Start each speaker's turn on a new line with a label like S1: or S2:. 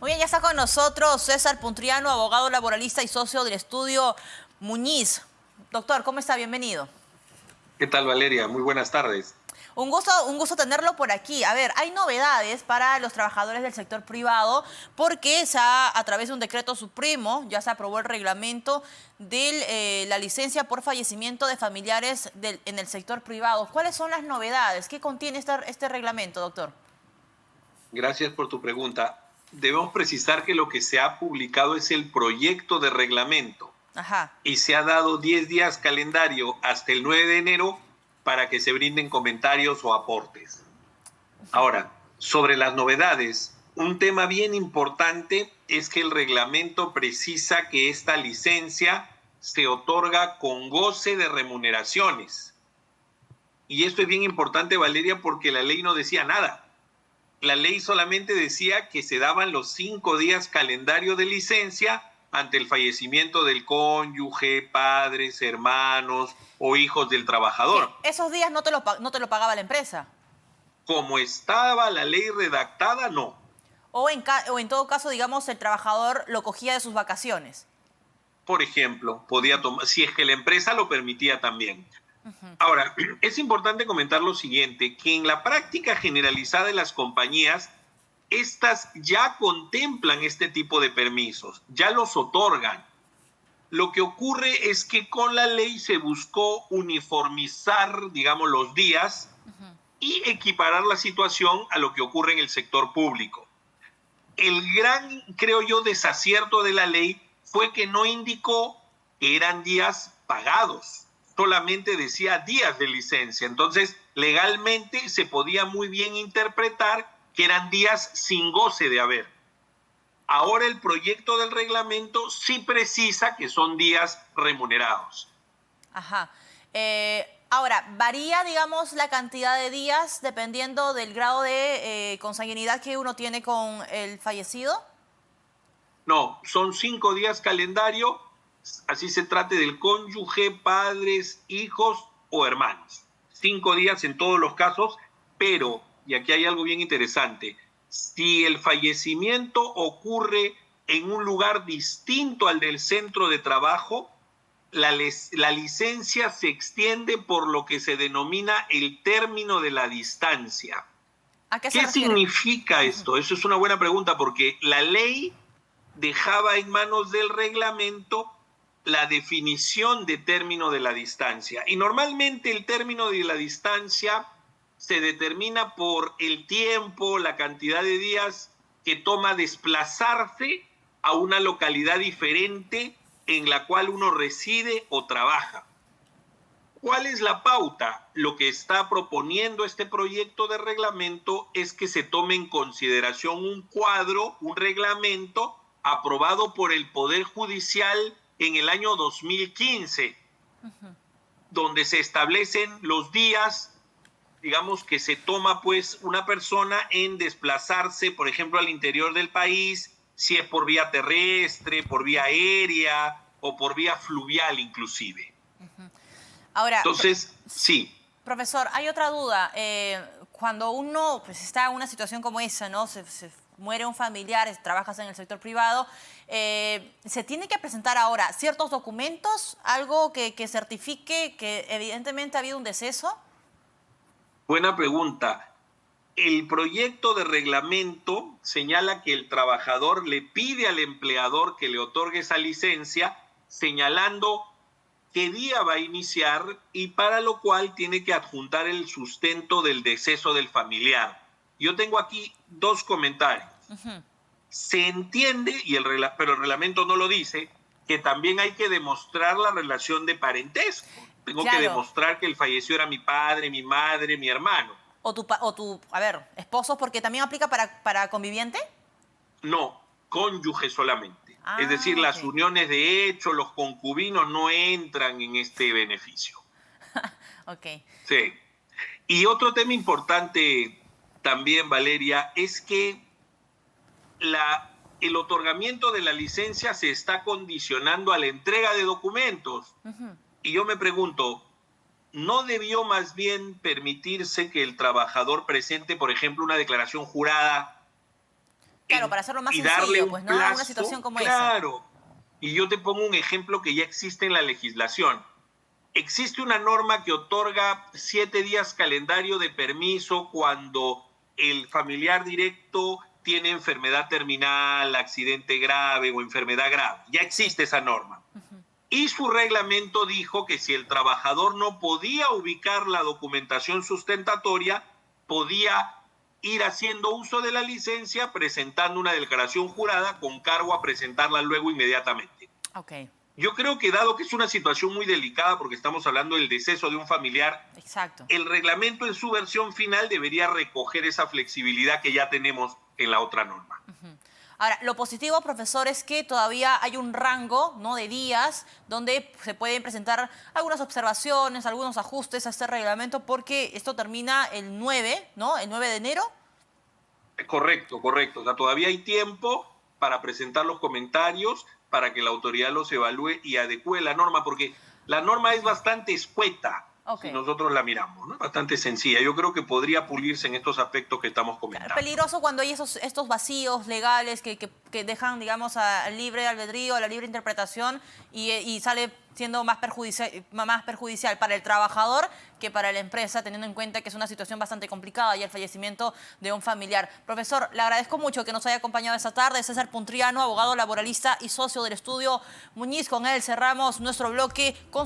S1: Muy bien, ya está con nosotros César Puntriano, abogado laboralista y socio del estudio Muñiz. Doctor, ¿cómo está? Bienvenido.
S2: ¿Qué tal, Valeria? Muy buenas tardes.
S1: Un gusto tenerlo por aquí. A ver, hay novedades para los trabajadores del sector privado porque a través de un decreto supremo, ya se aprobó el reglamento de la licencia por fallecimiento de familiares en el sector privado. ¿Cuáles son las novedades? ¿Qué contiene este reglamento, doctor?
S2: Gracias por tu pregunta. Debemos precisar que lo que se ha publicado es el proyecto de reglamento
S1: Ajá.
S2: y se ha dado 10 días calendario hasta el 9 de enero para que se brinden comentarios o aportes. Ahora, sobre las novedades, un tema bien importante es que el reglamento precisa que esta licencia se otorga con goce de remuneraciones. Y esto es bien importante, Valeria, porque la ley no decía nada. La ley solamente decía que se daban los 5 días calendario de licencia ante el fallecimiento del cónyuge, padres, hermanos o hijos del trabajador.
S1: ¿Esos días no te lo pagaba la empresa?
S2: Como estaba la ley redactada, no.
S1: O en todo caso, digamos, el trabajador lo cogía de sus vacaciones.
S2: Por ejemplo, podía tomar, si es que la empresa lo permitía también. Ahora, es importante comentar lo siguiente, que en la práctica generalizada de las compañías, estas ya contemplan este tipo de permisos, ya los otorgan. Lo que ocurre es que con la ley se buscó uniformizar, digamos, los días y equiparar la situación a lo que ocurre en el sector público. El gran, creo yo, desacierto de la ley fue que no indicó que eran días pagados, solamente decía días de licencia. Entonces, legalmente se podía muy bien interpretar que eran días sin goce de haber. Ahora el proyecto del reglamento sí precisa que son días remunerados.
S1: Ajá. Ahora, ¿varía, digamos, la cantidad de días dependiendo del grado de consanguinidad que uno tiene con el fallecido?
S2: No, son 5 días calendario, así se trate del cónyuge, padres, hijos o hermanos. 5 días en todos los casos, pero, y aquí hay algo bien interesante, si el fallecimiento ocurre en un lugar distinto al del centro de trabajo, la licencia se extiende por lo que se denomina el término de la distancia.
S1: ¿A qué se
S2: ¿Qué
S1: refiere?
S2: significa esto? Eso es una buena pregunta porque la ley dejaba en manos del reglamento la definición de término de la distancia. Y normalmente el término de la distancia se determina por el tiempo, la cantidad de días que toma desplazarse a una localidad diferente en la cual uno reside o trabaja. ¿Cuál es la pauta? Lo que está proponiendo este proyecto de reglamento es que se tome en consideración un cuadro, un reglamento aprobado por el Poder Judicial en el año 2015, donde se establecen los días, digamos, que se toma pues una persona en desplazarse, por ejemplo, al interior del país, si es por vía terrestre, por vía aérea o por vía fluvial inclusive.
S1: Ahora,
S2: Entonces, sí.
S1: profesor, hay otra duda. Cuando uno pues, está en una situación como esa, ¿no? Se muere un familiar, trabajas en el sector privado, ¿se tiene que presentar ahora ciertos documentos, algo que certifique que evidentemente ha habido un deceso?
S2: Buena pregunta. El proyecto de reglamento señala que el trabajador le pide al empleador que le otorgue esa licencia, señalando qué día va a iniciar y para lo cual tiene que adjuntar el sustento del deceso del familiar. Yo tengo aquí 2 comentarios. Se entiende, pero el reglamento no lo dice, que también hay que demostrar la relación de parentesco. Tengo que demostrar que el fallecido era mi padre, mi madre, mi hermano.
S1: A ver, esposos, porque también aplica para conviviente.
S2: No, cónyuge solamente. Es decir, las uniones de hecho, los concubinos no entran en este beneficio.
S1: Ok.
S2: Sí. Y otro tema importante también, Valeria, es que el otorgamiento de la licencia se está condicionando a la entrega de documentos. Y yo me pregunto, ¿no debió más bien permitirse que el trabajador presente, por ejemplo, una declaración jurada
S1: Claro, para hacerlo más
S2: y darle
S1: sencillo,
S2: un
S1: pues, ¿no? A una
S2: plazo,
S1: situación como esa.
S2: claro. Y yo te pongo un ejemplo que ya existe en la legislación. Existe una norma que otorga 7 días calendario de permiso cuando el familiar directo tiene enfermedad terminal, accidente grave o enfermedad grave. Ya existe esa norma. Y su reglamento dijo que si el trabajador no podía ubicar la documentación sustentatoria, podía ir haciendo uso de la licencia presentando una declaración jurada con cargo a presentarla luego inmediatamente.
S1: Ok.
S2: Yo creo que dado que es una situación muy delicada porque estamos hablando del deceso de un familiar,
S1: Exacto.
S2: el reglamento en su versión final debería recoger esa flexibilidad que ya tenemos en la otra norma.
S1: Ahora, lo positivo, profesor, es que todavía hay un rango, ¿no?, de días donde se pueden presentar algunas observaciones, algunos ajustes a este reglamento, porque esto termina el 9, ¿no? El 9 de enero.
S2: Correcto, correcto. O sea, todavía hay tiempo para presentar los comentarios, para que la autoridad los evalúe y adecue la norma, porque la norma es bastante escueta,
S1: Ok.
S2: si nosotros la miramos, ¿no? Bastante sencilla. Yo creo que podría pulirse en estos aspectos que estamos comentando.
S1: Peligroso cuando hay estos vacíos legales que dejan, digamos, al libre albedrío, a la libre interpretación y sale siendo más perjudicial para el trabajador que para la empresa, teniendo en cuenta que es una situación bastante complicada y el fallecimiento de un familiar. Profesor, le agradezco mucho que nos haya acompañado esta tarde. César Puntriano, abogado laboralista y socio del estudio Muñiz. Con él cerramos nuestro bloque con